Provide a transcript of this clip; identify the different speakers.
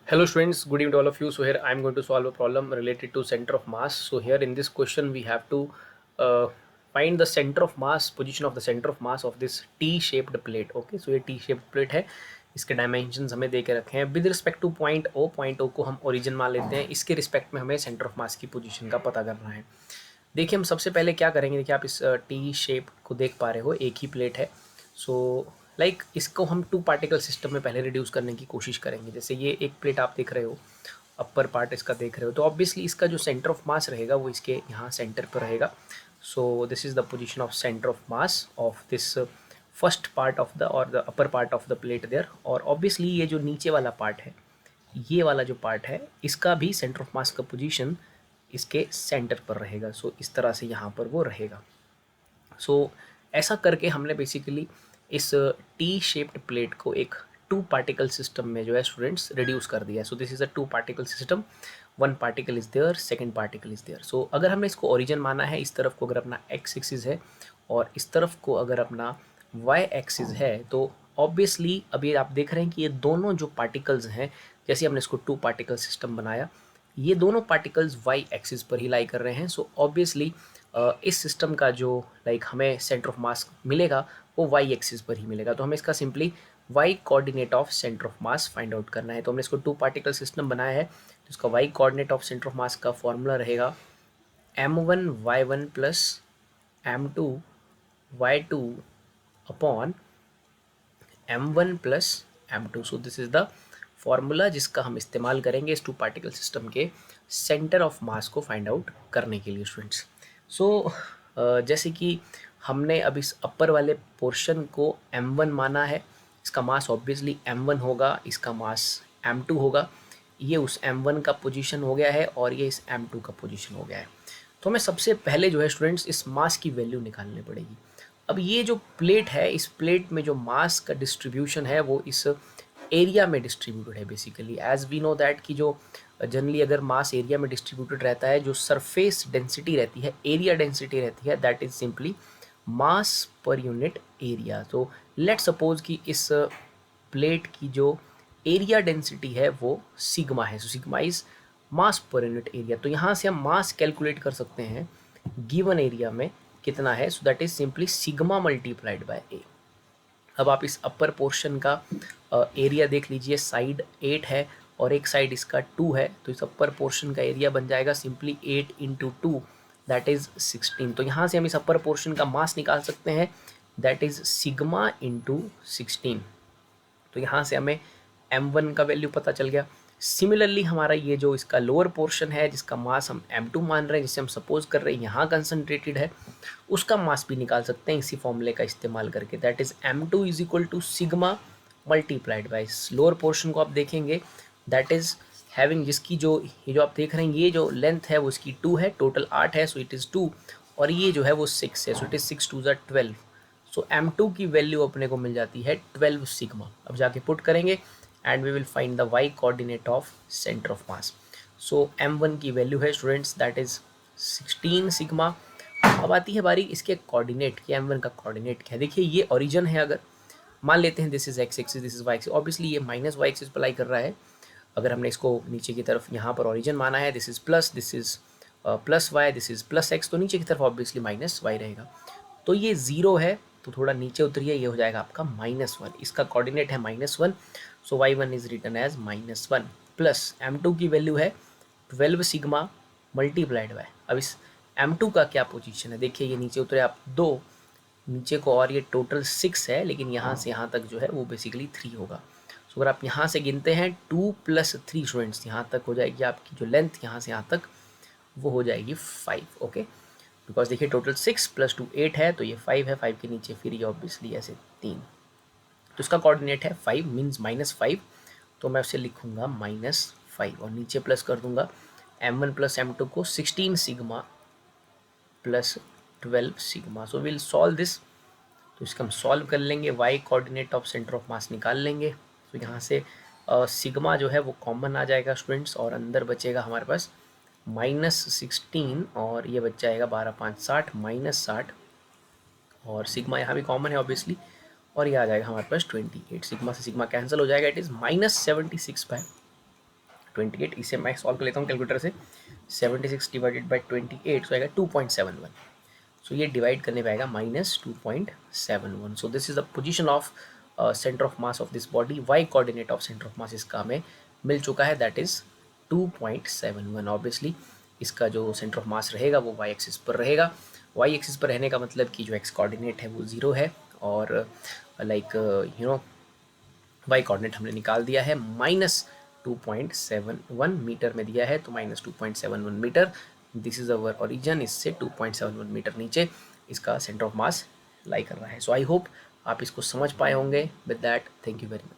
Speaker 1: Hello students, good evening to all of you. So here I am going to solve a problem related to center of mass. So here in this question we have to uh, find the center of mass, position of the center of mass of this T-shaped plate. Okay, so ये T-shaped plate है, इसके dimensions हमें दे के रखे हैं with respect to point O को हम origin मान लेते हैं, इसके रिस्पेक्ट में हमें सेंटर ऑफ मास की पोजीशन का पता करना है। देखिए हम सबसे पहले क्या करेंगे, देखिए आप इस टी शेप को देख पा रहे हो, एक ही प्लेट है। सो लाइक इसको हम टू पार्टिकल सिस्टम में पहले रिड्यूस करने की कोशिश करेंगे। जैसे ये एक प्लेट आप देख रहे हो, अपर पार्ट इसका देख रहे हो, तो ऑब्वियसली इसका जो सेंटर ऑफ मास रहेगा वो इसके यहाँ सेंटर पर रहेगा। So this is the position of centre of mass of this first part of the और the upper part of the plate there. और ऑब्वियसली ये जो नीचे वाला पार्ट है, ये वाला जो पार्ट है, इसका भी सेंटर ऑफ मास का पोजीशन इसके सेंटर पर रहेगा। सो इस तरह से यहाँ पर वो रहेगा। सो ऐसा करके हमने बेसिकली इस टी शेप्ड प्लेट को एक टू पार्टिकल सिस्टम में जो है स्टूडेंट्स रिड्यूस कर दिया है। So this is a two particle system, one particle is there, second particle is there. So अगर हमने इसको ओरिजिन माना है, इस तरफ को अगर अपना एक्स एक्सिस है और इस तरफ को अगर अपना वाई एक्सिस है, तो ऑब्वियसली अभी आप देख रहे हैं कि ये दोनों जो पार्टिकल्स हैं, जैसे हमने इसको टू पार्टिकल सिस्टम बनाया, ये दोनों पार्टिकल्स वाई एक्सिस पर ही लाई कर रहे हैं। सो ऑब्वियसली इस सिस्टम का जो लाइक हमें सेंटर ऑफ मास मिलेगा वो वाई एक्सिस पर ही मिलेगा। तो हमें इसका simply Y coordinate of centre of mass find out करना है। तो हमने इसको टू पार्टिकल सिस्टम बनाया है, तो इसका Y coordinate of centre of mass का फॉर्मूला रहेगा m1y1 plus m2y2 upon m1 plus m2। So this is the formula जिसका हम इस्तेमाल करेंगे इस टू पार्टिकल सिस्टम के सेंटर ऑफ मास को फाइंड आउट करने के लिए स्टूडेंट्स। सो जैसे कि हमने अब इस अपर वाले पोर्शन को m1 माना है, इसका मास ऑब्वियसली m1 होगा, इसका मास m2 होगा। ये उस m1 का पोजीशन हो गया है और ये इस m2 का पोजीशन हो गया है। तो हमें सबसे पहले जो है स्टूडेंट्स इस मास की वैल्यू निकालनी पड़ेगी। अब ये जो प्लेट है, इस प्लेट में जो मास का डिस्ट्रीब्यूशन है वो इस एरिया में डिस्ट्रीब्यूटेड है। Basically as we know that कि जो जनरली अगर मास एरिया में डिस्ट्रीब्यूटेड रहता है, जो सरफेस डेंसिटी रहती है, एरिया डेंसिटी रहती है, that is simply mass per unit area. तो लेट सपोज कि इस प्लेट की जो एरिया डेंसिटी है वो सिग्मा है। So sigma is mass per unit area. तो यहाँ से हम मास कैलकुलेट कर सकते हैं गिवन एरिया में कितना है। So that is simply sigma multiplied by a. अब आप इस अपर पोर्शन का एरिया देख लीजिए, साइड 8 है और एक साइड इसका 2 है, तो इस अपर पोर्शन का एरिया बन जाएगा सिंपली 8 इंटू 2 दैट इज़ 16। तो यहाँ से हम इस अपर पोर्शन का मास निकाल सकते हैं, दैट इज़ सिग्मा इंटू 16। तो यहाँ से हमें m1 का वैल्यू पता चल गया। सिमिलरली हमारा ये जो इसका लोअर पोर्शन है, जिसका मास हम m2 मान रहे हैं, जिसे हम सपोज कर रहे हैं यहाँ कंसनट्रेटेड है, उसका मास भी निकाल सकते हैं इसी फॉर्मूले का इस्तेमाल करके, that is m2 is equal to sigma multiplied by इस लोअर पोर्शन को आप देखेंगे, दैट इज हैविंग, जिसकी जो ये जो आप देख रहे हैं ये जो लेंथ है वो इसकी 2 है, टोटल 8 है, सो इट इज़ 2, और ये जो है वो 6 है, so it is 6 2 12। So m2 की वैल्यू अपने को मिल जाती है 12 सिग्मा। अब जाके पुट करेंगे and we will find the y coordinate of centre of mass. So m1 की वैल्यू है स्टूडेंट्स दैट इज 16 सिग्मा। अब आती है बारी इसके कोऑर्डिनेट की, m1 का कोऑर्डिनेट क्या है। देखिए ये ओरिजिन है, अगर मान लेते हैं this is x axis, this is y axis, obviously ये माइनस y एक्सिस अप्लाई कर रहा है। अगर हमने इसको नीचे की तरफ यहाँ पर ओरिजिन माना है, this is plus, this is plus Y, this is plus X, तो नीचे की तरफ ऑब्वियसली माइनस वाई रहेगा। तो ये ज़ीरो है तो थोड़ा नीचे उतरिए, ये हो जाएगा आपका -1, इसका कोऑर्डिनेट है -1। So y1 is written as -1 plus m2 की वैल्यू है 12 सिग्मा मल्टीप्लाइड बाय, अब इस m2 का क्या पोजीशन है, देखिए ये नीचे उतरे आप 2 नीचे को, और ये टोटल 6 है, लेकिन यहाँ से यहाँ तक जो है वो बेसिकली 3 होगा। सो अगर आप यहाँ से गिनते हैं 2 + 3 स्टूडेंट्स, यहाँ तक हो जाएगी आपकी जो लेंथ यहाँ से यहाँ तक वो हो जाएगी 5। ओके, बिकॉज देखिए टोटल 6 + 2 8 है, तो ये 5 है, 5 के नीचे फिर ये ऑब्वियसली ऐसे 3, तो इसका कोऑर्डिनेट है 5 मीन्स -5, तो मैं उसे लिखूंगा -5 और नीचे प्लस कर दूंगा m1 + m2 को 16 sigma plus 12 sigma. So will solve this, तो इसका हम सॉल्व कर लेंगे, y coordinate of centre of मास निकाल लेंगे। तो यहाँ से सिग्मा जो है वो कॉमन आ जाएगा स्टूडेंट्स, और अंदर बचेगा हमारे पास -16 और ये बच जाएगा 12 5 60 -60, और सिग्मा यहाँ भी कॉमन है ऑब्वियसली, और ये आ जाएगा हमारे पास 28। सिग्मा से सिग्मा कैंसिल हो जाएगा, इट इज़ -76/। 28, इसे मैं सॉल्व कर लेता हूँ कैलकुलेटर से। 76 डिवाइडेड बाई 28, सो आएगा 2.71। सो ये डिवाइड करने पे आएगा -2.71। So this is the position of centre of mass of this body. Y coordinate of centre of mass इसका हमें मिल चुका है, दैट इज 2.71। ऑब्वियसली इसका जो सेंटर ऑफ मास रहेगा वो वाई एक्सिस पर रहेगा। वाई एक्सिस पर रहने का मतलब कि जो एक्स कोऑर्डिनेट है वो 0 है, और लाइक वाई कोऑर्डिनेट हमने निकाल दिया है, -2.71 मीटर में दिया है, तो -2.71 metre. This is our origin, इससे 2.71 मीटर नीचे इसका सेंटर ऑफ मास लाई कर रहा है। सो आई होप आप इसको समझ पाए होंगे। With that, thank you very much.